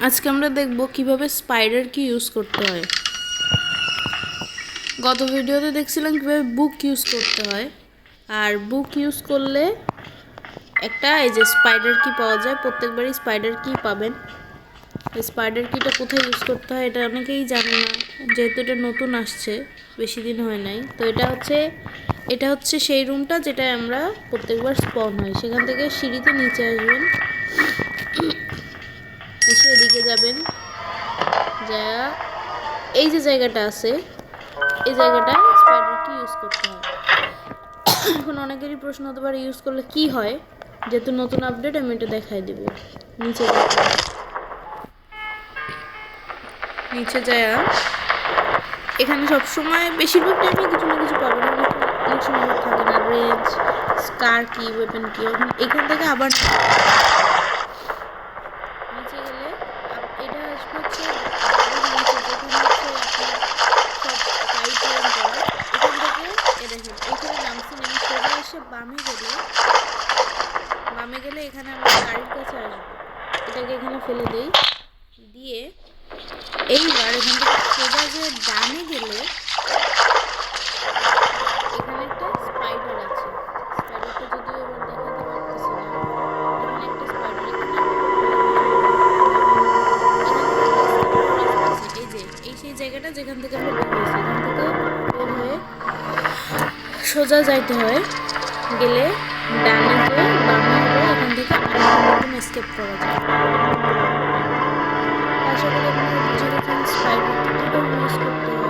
আজকে আমরা দেখব কিভাবে স্পাইডার কি ইউজ করতে হয়। গত ভিডিওতে দেখছিলাম কিভাবে বুক ইউজ করতে হয়, আর বুক ইউজ করলে একটা এই যে স্পাইডার কি পাওয়া যায়। প্রত্যেকবারই স্পাইডার কি পাবেন। স্পাইডার কিটা কোথায় ইউজ করতে হয় এটা অনেকেই জানে না, যেহেতু এটা নতুন আসছে, বেশি দিন হয় নাই। তো এটা হচ্ছে সেই রুমটা যেটা আমরা প্রত্যেকবার স্পন হয়। সেখান থেকে সিঁড়িতে নিচে আসবেন, এসে এদিকে যাবেন, যা এই যে জায়গাটা আছে এই জায়গাটায় স্পাইডার কি ইউজ করতে হয়। এখন অনেকেরই প্রশ্ন হতে পারে ইউজ করলে কি হয়, যেহেতু নতুন আপডেট আমি এটা দেখাই দিব। নিচে যায় এখানে সবসময় বেশিরভাগ টাইমে কিছু না কিছু পাবেন, অনেক সময় থাকে না। রেঞ্জ, স্কার কি, ওয়েপেন কি, এখান থেকে আবার নিচে গেলে এটা আসবে হচ্ছে বামে গেলে এখানে আমরা গাড়ির কাছে আসবো। এটাকে এখানে ফেলে দেই, দিয়ে এইবার এখান থেকে সোজা যে ডানে গেলে এখানে একটা স্পাইডার আছে। স্পাইডারটা যদিও এবার দেখাতে পারতেছি না, এখানে একটা স্পাইডার এই যে এই সেই জায়গাটা যেখান থেকে আমরা বের হয়েছি, এখান থেকে বের হয়ে সোজা যাইতে হয়। গেলে ডানে যে বামে হলে এখান থেকে নতুন এসকেপ করা যায়। আশা করি আপনারা বুঝে গেছেন স্পাইডার কীভাবে ইউজ করতে হয়।